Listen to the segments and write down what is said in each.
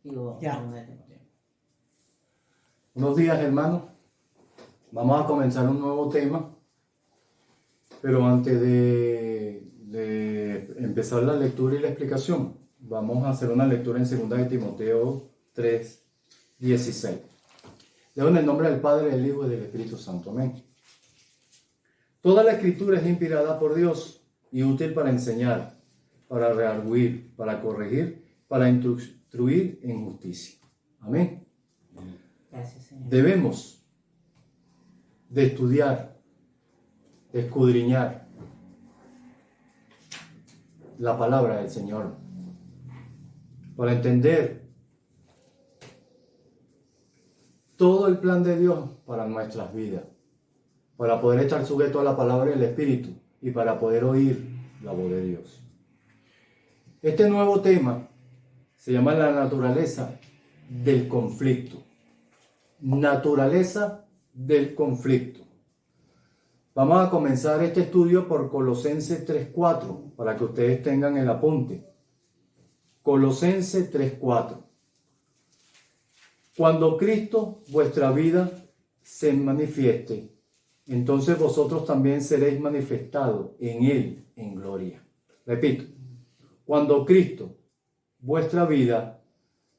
Digo, Ya. 2 de Timoteo. Buenos días, hermanos. Vamos a comenzar un nuevo tema, pero antes de empezar la lectura y la explicación, vamos a hacer una lectura en 2 de Timoteo 3:16. Leo en el nombre del Padre, del Hijo y del Espíritu Santo. Amén. Toda la Escritura es inspirada por Dios y útil para enseñar, para redarguir, para corregir, para instruir en justicia. Amén. Gracias, Señor. Debemos de estudiar, de escudriñar la palabra del Señor para entender todo el plan de Dios para nuestras vidas, para poder estar sujetos a la palabra del Espíritu y para poder oír la voz de Dios. Este nuevo tema se llama la naturaleza del conflicto. Naturaleza del conflicto. Vamos a comenzar este estudio por Colosenses 3:4 para que ustedes tengan el apunte. Colosenses 3:4. Cuando Cristo, vuestra vida, se manifieste, entonces vosotros también seréis manifestados en Él en gloria. Repito, cuando Cristo, vuestra vida,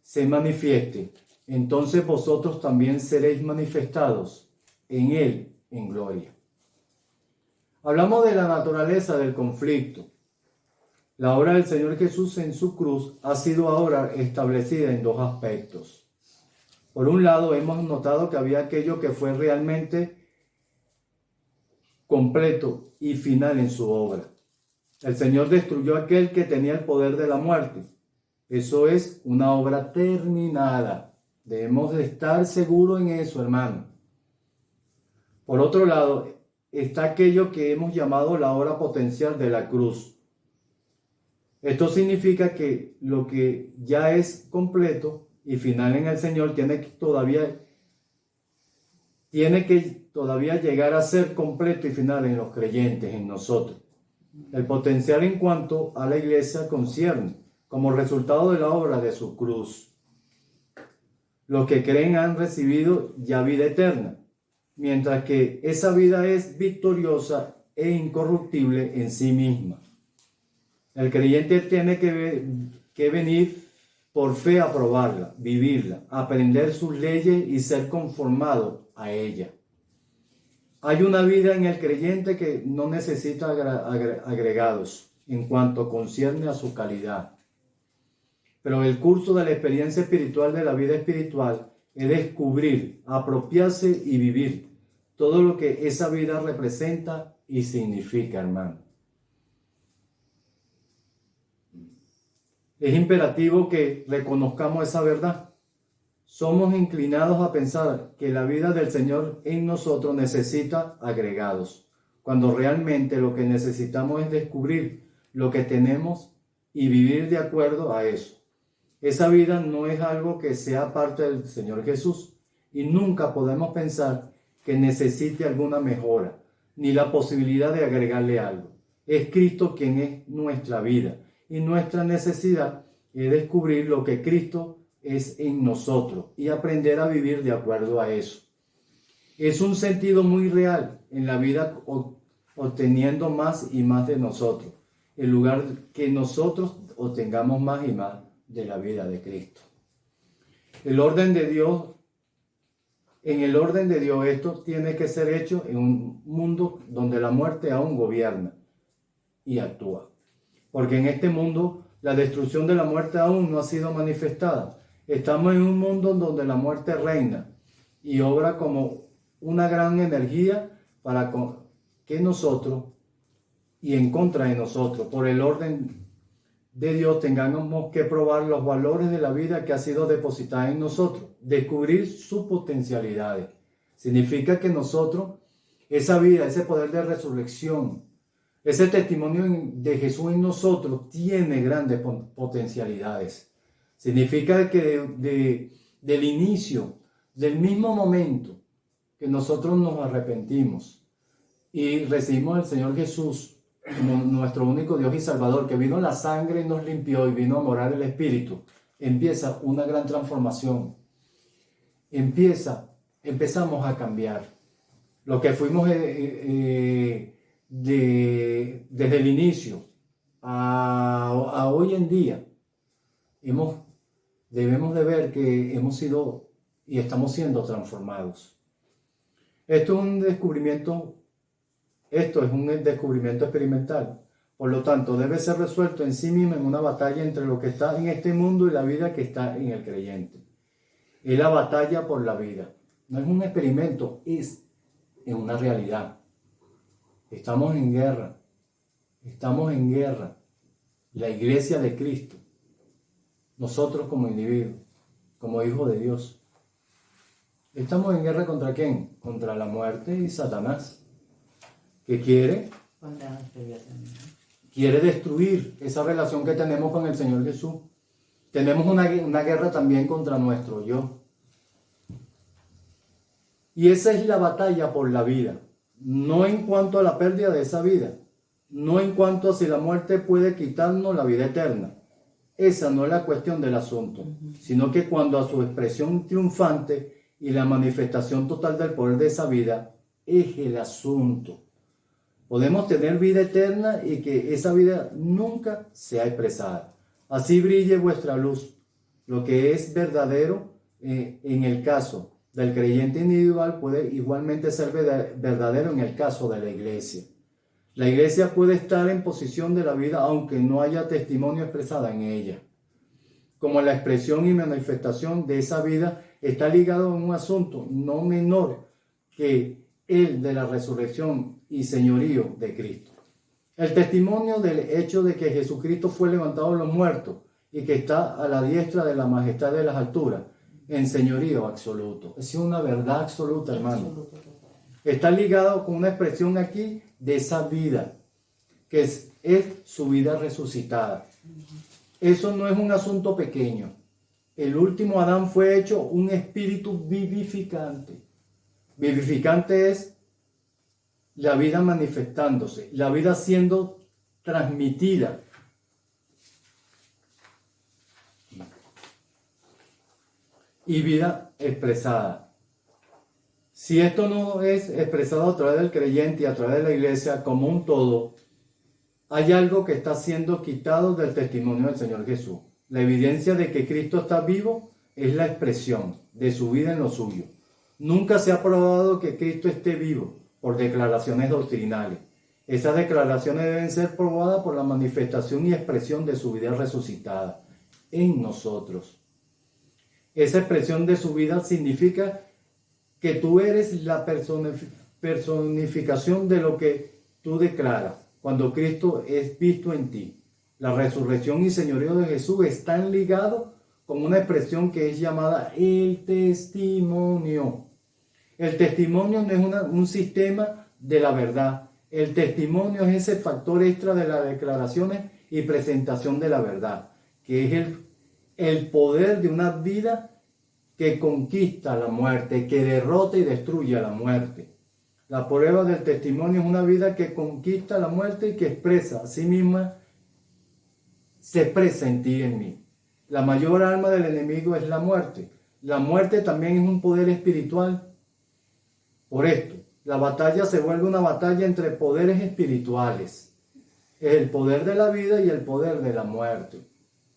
se manifieste, entonces vosotros también seréis manifestados en Él en gloria. Hablamos de la naturaleza del conflicto. La obra del Señor Jesús en su cruz ha sido ahora establecida en dos aspectos. Por un lado, hemos notado que había aquello que fue realmente completo y final en su obra. El Señor destruyó aquel que tenía el poder de la muerte. Eso es una obra terminada. Debemos de estar seguros en eso, hermano. Por otro lado, está aquello que hemos llamado la obra potencial de la cruz. Esto significa que lo que ya es completo y final en el Señor tiene que todavía llegar a ser completo y final en los creyentes, en nosotros. El potencial en cuanto a la iglesia concierne, como resultado de la obra de su cruz. Los que creen han recibido ya vida eterna, mientras que esa vida es victoriosa e incorruptible en sí misma. El creyente tiene que venir por fe a probarla, vivirla, aprender sus leyes y ser conformado a ella. Hay una vida en el creyente que no necesita agregados en cuanto concierne a su calidad. Pero el curso de la experiencia espiritual de la vida espiritual es descubrir, apropiarse y vivir todo lo que esa vida representa y significa, hermano. Es imperativo que reconozcamos esa verdad. Somos inclinados a pensar que la vida del Señor en nosotros necesita agregados, cuando realmente lo que necesitamos es descubrir lo que tenemos y vivir de acuerdo a eso. Esa vida no es algo que sea parte del Señor Jesús y nunca podemos pensar que necesite alguna mejora, ni la posibilidad de agregarle algo. Es Cristo quien es nuestra vida y nuestra necesidad es descubrir lo que Cristo es en nosotros y aprender a vivir de acuerdo a eso. Es un sentido muy real en la vida obteniendo más y más de nosotros, en lugar que nosotros obtengamos más y más de la vida de Cristo. En el orden de Dios, esto tiene que ser hecho en un mundo donde la muerte aún gobierna y actúa. Porque en este mundo la destrucción de la muerte aún no ha sido manifestada. Estamos en un mundo donde la muerte reina y obra como una gran energía para que nosotros y en contra de nosotros, por el orden de Dios, tengamos que probar los valores de la vida que ha sido depositada en nosotros, descubrir sus potencialidades. Significa que nosotros, esa vida, ese poder de resurrección, ese testimonio de Jesús en nosotros tiene grandes potencialidades. Significa que del inicio, del mismo momento que nosotros nos arrepentimos y recibimos al Señor Jesús como nuestro único Dios y Salvador, que vino la sangre y nos limpió y vino a morar el Espíritu, empieza una gran transformación. Empezamos a cambiar. Lo que fuimos desde el inicio a hoy en día, debemos de ver que hemos sido y estamos siendo transformados. Esto es un descubrimiento experimental. Por lo tanto, debe ser resuelto en sí mismo en una batalla entre lo que está en este mundo y la vida que está en el creyente. Es la batalla por la vida. No es un experimento, es una realidad. Estamos en guerra. Estamos en guerra. La iglesia de Cristo. Nosotros como individuos, como hijos de Dios. ¿Estamos en guerra contra quién? Contra la muerte y Satanás. ¿Qué quiere? Contra nuestro Dios también. Quiere destruir esa relación que tenemos con el Señor Jesús. Tenemos una guerra también contra nuestro yo. Y esa es la batalla por la vida. No en cuanto a la pérdida de esa vida. No en cuanto a si la muerte puede quitarnos la vida eterna. Esa no es la cuestión del asunto. Sino que cuando a su expresión triunfante y la manifestación total del poder de esa vida es el asunto. Podemos tener vida eterna y que esa vida nunca sea expresada. Así brille vuestra luz. Lo que es verdadero en el caso del creyente individual puede igualmente ser verdadero en el caso de la iglesia. La iglesia puede estar en posición de la vida aunque no haya testimonio expresada en ella. Como la expresión y manifestación de esa vida está ligado a un asunto no menor que el de la resurrección y señorío de Cristo. El testimonio del hecho de que Jesucristo fue levantado de los muertos y que está a la diestra de la majestad de las alturas, en señorío absoluto. Es una verdad absoluta, hermano. Está ligado con una expresión aquí de esa vida, que es su vida resucitada. Eso no es un asunto pequeño. El último Adán fue hecho un espíritu vivificante. Vivificante es la vida manifestándose, la vida siendo transmitida. Y vida expresada. Si esto no es expresado a través del creyente y a través de la iglesia como un todo, hay algo que está siendo quitado del testimonio del Señor Jesús. La evidencia de que Cristo está vivo es la expresión de su vida en lo suyo. Nunca se ha probado que Cristo esté vivo por declaraciones doctrinales. Esas declaraciones deben ser probadas por la manifestación y expresión de su vida resucitada en nosotros. Esa expresión de su vida significa que tú eres la personificación de lo que tú declaras cuando Cristo es visto en ti. La resurrección y señorío de Jesús están ligados con una expresión que es llamada el testimonio. El testimonio no es un sistema de la verdad. El testimonio es ese factor extra de las declaraciones y presentación de la verdad, que es el poder de una vida que conquista la muerte, que derrota y destruye a la muerte. La prueba del testimonio es una vida que conquista la muerte y que expresa a sí misma, se expresa en ti y en mí. La mayor arma del enemigo es la muerte. La muerte también es un poder espiritual. Por esto, la batalla se vuelve una batalla entre poderes espirituales. Es el poder de la vida y el poder de la muerte.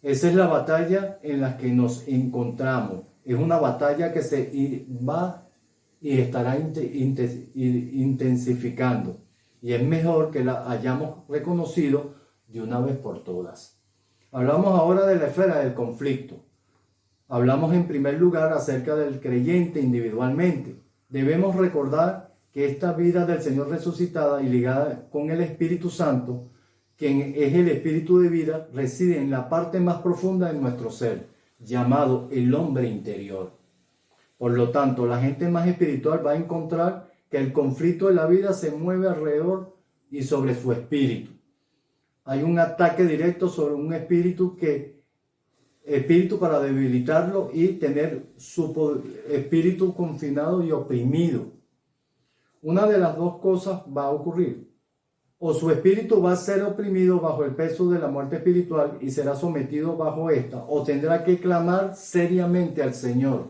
Esa es la batalla en la que nos encontramos. Es una batalla que se va y estará intensificando. Y es mejor que la hayamos reconocido de una vez por todas. Hablamos ahora de la esfera del conflicto. Hablamos en primer lugar acerca del creyente individualmente. Debemos recordar que esta vida del Señor resucitada y ligada con el Espíritu Santo, quien es el Espíritu de vida, reside en la parte más profunda de nuestro ser, llamado el hombre interior. Por lo tanto, la gente más espiritual va a encontrar que el conflicto de la vida se mueve alrededor y sobre su espíritu. Hay un ataque directo sobre un espíritu para debilitarlo y tener su espíritu confinado y oprimido. Una de las dos cosas va a ocurrir. O su espíritu va a ser oprimido bajo el peso de la muerte espiritual y será sometido bajo esta, o tendrá que clamar seriamente al Señor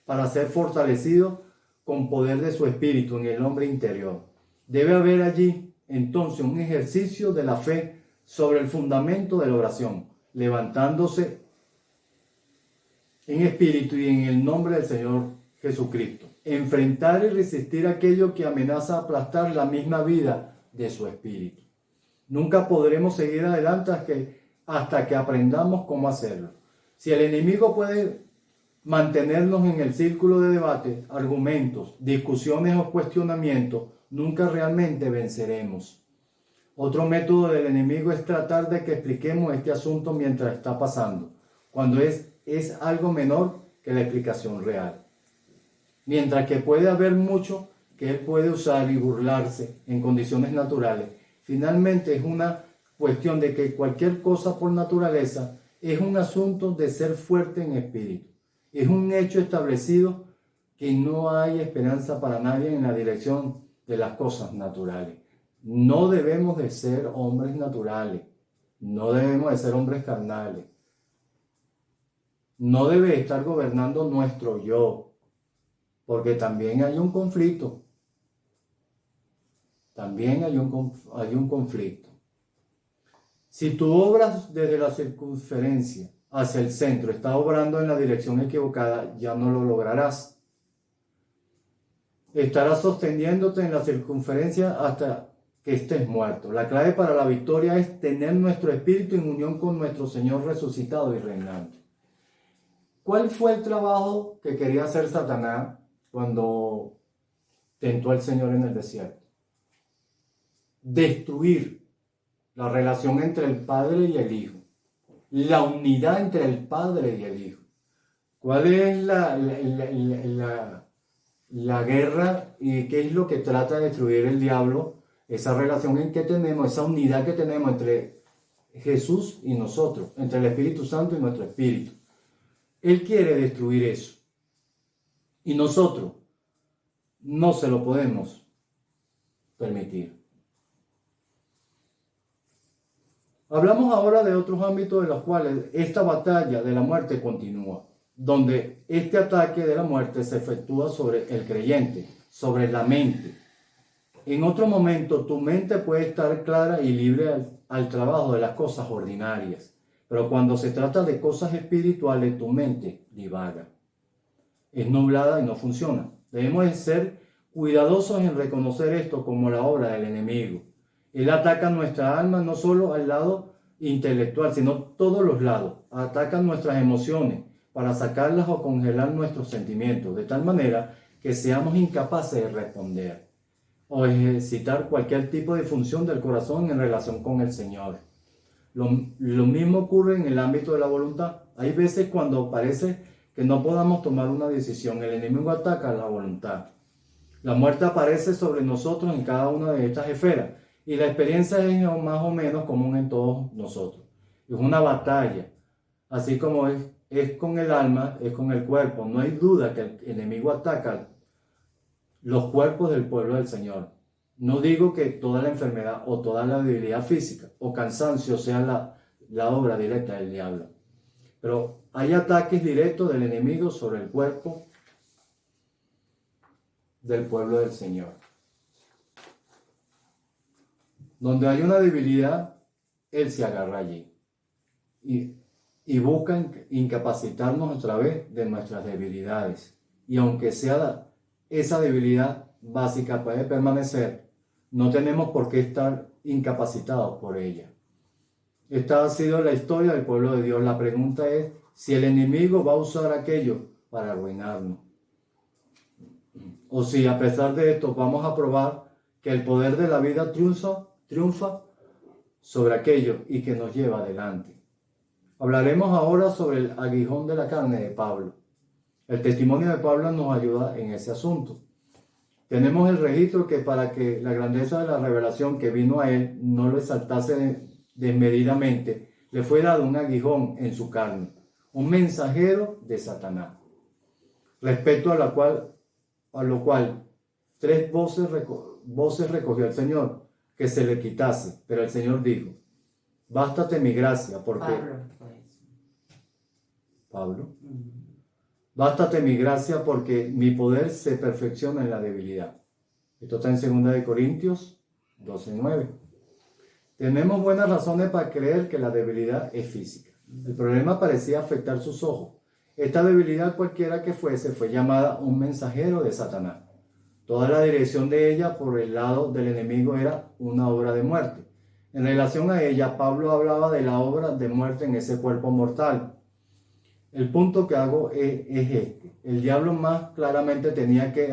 para ser fortalecido con poder de su espíritu en el hombre interior. Debe haber allí entonces un ejercicio de la fe sobre el fundamento de la oración, levantándose en espíritu y en el nombre del Señor Jesucristo. Enfrentar y resistir aquello que amenaza aplastar la misma vida de su espíritu. Nunca podremos seguir adelante hasta que aprendamos cómo hacerlo. Si el enemigo puede mantenernos en el círculo de debate, argumentos, discusiones o cuestionamientos, nunca realmente venceremos. Otro método del enemigo es tratar de que expliquemos este asunto mientras está pasando, cuando es algo menor que la explicación real. Mientras que puede haber mucho que él puede usar y burlarse en condiciones naturales, finalmente es una cuestión de que cualquier cosa por naturaleza es un asunto de ser fuerte en espíritu. Es un hecho establecido que no hay esperanza para nadie en la dirección de las cosas naturales. No debemos de ser hombres naturales, no debemos de ser hombres carnales. No debe estar gobernando nuestro yo, porque también hay un conflicto. También hay un conflicto. Si tú obras desde la circunferencia hacia el centro, estás obrando en la dirección equivocada, ya no lo lograrás. Estarás sosteniéndote en la circunferencia hasta que estés muerto. La clave para la victoria es tener nuestro espíritu en unión con nuestro Señor resucitado y reinante. ¿Cuál fue el trabajo que quería hacer Satanás cuando tentó al Señor en el desierto? Destruir la relación entre el Padre y el Hijo, la unidad entre el Padre y el Hijo. ¿Cuál es la guerra y qué es lo que trata de destruir el diablo? Esa relación en que tenemos, esa unidad que tenemos entre Jesús y nosotros, entre el Espíritu Santo y nuestro espíritu. Él quiere destruir eso. Y nosotros no se lo podemos permitir. Hablamos ahora de otros ámbitos de los cuales esta batalla de la muerte continúa, donde este ataque de la muerte se efectúa sobre el creyente, sobre la mente. En otro momento, tu mente puede estar clara y libre al trabajo de las cosas ordinarias, pero cuando se trata de cosas espirituales, tu mente divaga, es nublada y no funciona. Debemos de ser cuidadosos en reconocer esto como la obra del enemigo. Él ataca nuestra alma no solo al lado intelectual, sino todos los lados. Ataca nuestras emociones para sacarlas o congelar nuestros sentimientos, de tal manera que seamos incapaces de responder o ejercitar cualquier tipo de función del corazón en relación con el Señor. Lo mismo ocurre en el ámbito de la voluntad. Hay veces cuando parece que no podamos tomar una decisión, el enemigo ataca la voluntad. La muerte aparece sobre nosotros en cada una de estas esferas. Y la experiencia es más o menos común en todos nosotros. Es una batalla. Así como es con el alma, es con el cuerpo. No hay duda que el enemigo ataca los cuerpos del pueblo del Señor. No digo que toda la enfermedad o toda la debilidad física o cansancio sea la obra directa del diablo. Pero hay ataques directos del enemigo sobre el cuerpo del pueblo del Señor. Donde hay una debilidad, Él se agarra allí y busca incapacitarnos a través de nuestras debilidades. Y aunque sea esa debilidad básica puede permanecer, no tenemos por qué estar incapacitados por ella. Esta ha sido la historia del pueblo de Dios. La pregunta es si el enemigo va a usar aquello para arruinarnos. O si a pesar de esto vamos a probar que el poder de la vida triunfa sobre aquello y que nos lleva adelante. Hablaremos ahora sobre el aguijón de la carne de Pablo. El testimonio de Pablo nos ayuda en ese asunto. Tenemos el registro que para que la grandeza de la revelación que vino a él no lo exaltase desmedidamente, le fue dado un aguijón en su carne, un mensajero de Satanás, respecto a lo cual 3 voces recogió el Señor. que se le quitase, pero el Señor dijo, bástate mi gracia, porque... Pablo fue eso. Pablo. Mm. Bástate mi gracia porque mi poder se perfecciona en la debilidad. Esto está en 2 Corintios 12:9. Tenemos buenas razones para creer que la debilidad es física. El problema parecía afectar sus ojos. Esta debilidad, cualquiera que fuese, fue llamada un mensajero de Satanás. Toda la dirección de ella por el lado del enemigo era una obra de muerte. En relación a ella, Pablo hablaba de la obra de muerte en ese cuerpo mortal. El punto que hago es este. El diablo más claramente tenía que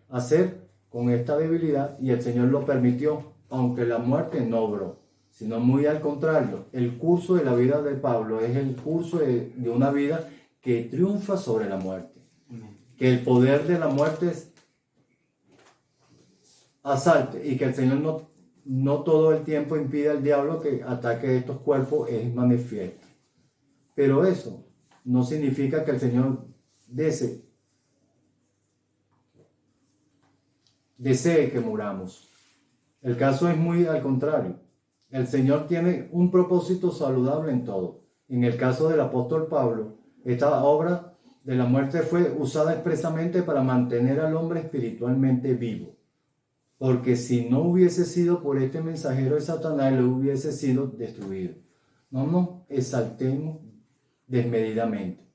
hacer con esta debilidad y el Señor lo permitió, aunque la muerte no obró, sino muy al contrario. El curso de la vida de Pablo es el curso de una vida que triunfa sobre la muerte. Que el poder de la muerte asalte y que el Señor no todo el tiempo impide al diablo que ataque estos cuerpos es manifiesto. Pero eso no significa que el Señor desee que muramos. El caso es muy al contrario. El Señor tiene un propósito saludable en todo. En el caso del apóstol Pablo, esta obra de la muerte fue usada expresamente para mantener al hombre espiritualmente vivo. Porque si no hubiese sido por este mensajero de Satanás, lo hubiese sido destruido. No nos exaltemos desmedidamente.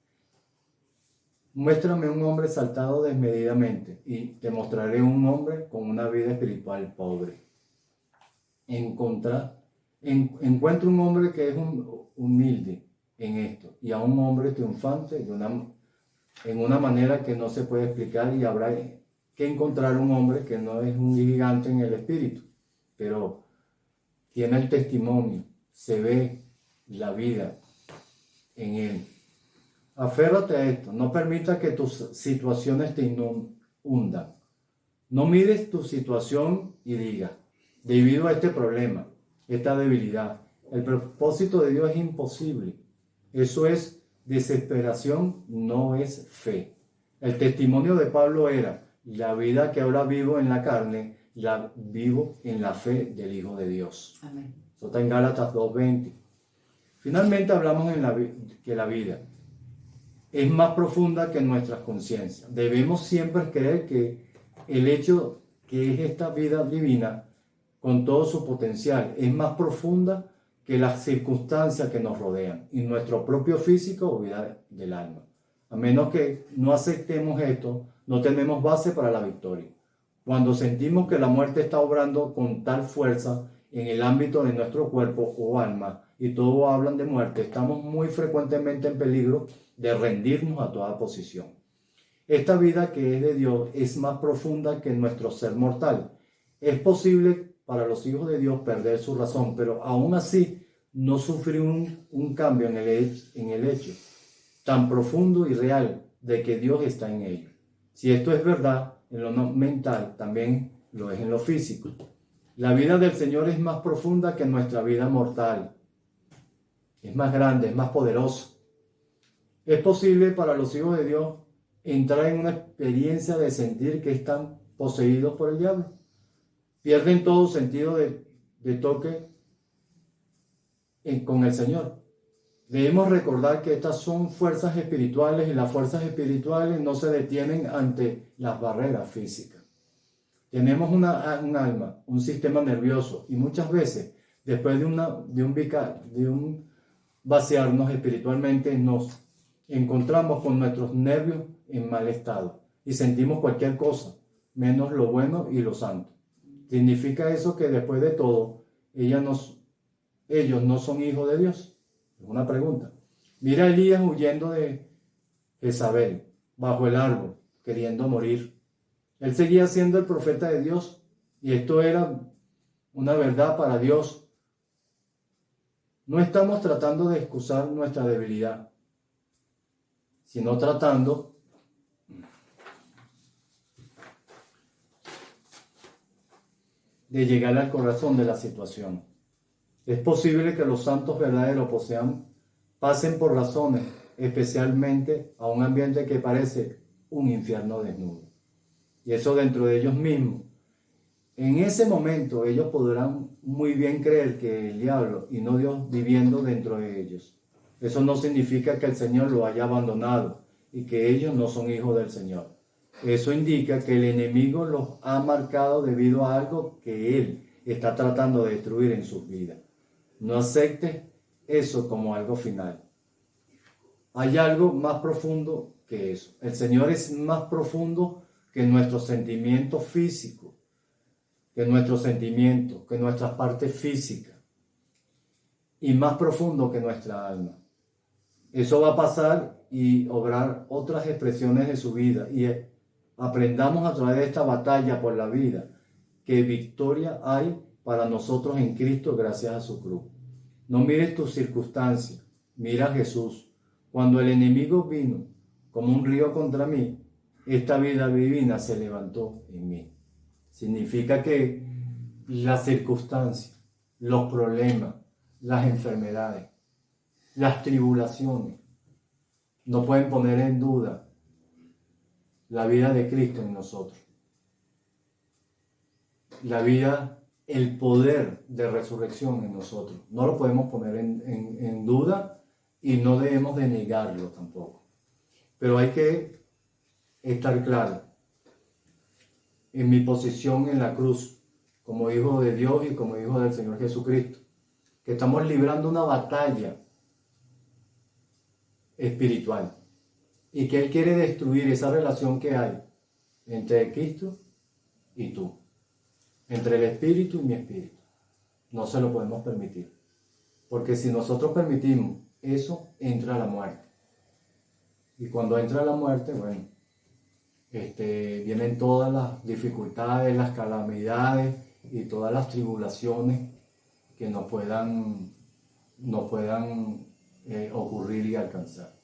Muéstrame un hombre exaltado desmedidamente y te mostraré un hombre con una vida espiritual pobre. Encuentra un hombre que es humilde en esto y a un hombre triunfante en una manera que no se puede explicar, y habrá que encontrar un hombre que no es un gigante en el espíritu, pero tiene el testimonio, se ve la vida en él. Aférrate a esto, no permita que tus situaciones te hundan. No mires tu situación y digas, debido a este problema, esta debilidad, el propósito de Dios es imposible. Eso es desesperación, no es fe. El testimonio de Pablo era, la vida que ahora vivo en la carne, la vivo en la fe del Hijo de Dios. Amén. Eso está en Gálatas 2:20. Finalmente hablamos que la vida es más profunda que nuestras conciencias. Debemos siempre creer que el hecho que es esta vida divina, con todo su potencial, es más profunda que las circunstancias que nos rodean y nuestro propio físico o vida del alma. A menos que no aceptemos esto, no tenemos base para la victoria. Cuando sentimos que la muerte está obrando con tal fuerza en el ámbito de nuestro cuerpo o alma y todos hablan de muerte, estamos muy frecuentemente en peligro de rendirnos a toda posición. Esta vida que es de Dios es más profunda que nuestro ser mortal. Es posible para los hijos de Dios perder su razón, pero aún así no sufrir un cambio en el hecho tan profundo y real de que Dios está en ellos. Si esto es verdad en lo mental, también lo es en lo físico. La vida del Señor es más profunda que nuestra vida mortal. Es más grande, es más poderosa. Es posible para los hijos de Dios entrar en una experiencia de sentir que están poseídos por el diablo. Pierden todo sentido de toque con el Señor. Debemos recordar que estas son fuerzas espirituales y las fuerzas espirituales no se detienen ante las barreras físicas. Tenemos un alma, un sistema nervioso y muchas veces después de un vaciarnos espiritualmente nos encontramos con nuestros nervios en mal estado y sentimos cualquier cosa, menos lo bueno y lo santo. ¿Significa eso que después de todo ellos no son hijos de Dios? Es una pregunta. Mira a Elías huyendo de Jezabel, bajo el árbol, queriendo morir. Él seguía siendo el profeta de Dios y esto era una verdad para Dios. No estamos tratando de excusar nuestra debilidad, sino tratando de llegar al corazón de la situación. Es posible que los santos verdaderos pasen por razones, especialmente a un ambiente que parece un infierno desnudo. Y eso dentro de ellos mismos. En ese momento ellos podrán muy bien creer que el diablo y no Dios viviendo dentro de ellos. Eso no significa que el Señor lo haya abandonado y que ellos no son hijos del Señor. Eso indica que el enemigo los ha marcado debido a algo que él está tratando de destruir en sus vidas. No aceptes eso como algo final. Hay algo más profundo que eso. El Señor es más profundo que nuestros sentimientos físicos, que nuestros sentimientos, que nuestras partes físicas, y más profundo que nuestra alma. Eso va a pasar y obrar otras expresiones de su vida, y aprendamos a través de esta batalla por la vida que victoria hay para nosotros en Cristo gracias a su cruz. No mires tus circunstancias, mira a Jesús. Cuando el enemigo vino como un río contra mí, esta vida divina se levantó en mí. Significa que las circunstancias, los problemas, las enfermedades, las tribulaciones no pueden poner en duda la vida de Cristo en nosotros. La vida, el poder de resurrección en nosotros. No lo podemos poner en duda y no debemos de negarlo tampoco. Pero hay que estar claro en mi posición en la cruz, como hijo de Dios y como hijo del Señor Jesucristo, que estamos librando una batalla espiritual y que Él quiere destruir esa relación que hay entre Cristo y tú, entre el Espíritu y mi Espíritu. No se lo podemos permitir, porque si nosotros permitimos eso, entra la muerte. Y cuando entra la muerte, bueno, vienen todas las dificultades, las calamidades y todas las tribulaciones que nos puedan ocurrir y alcanzar.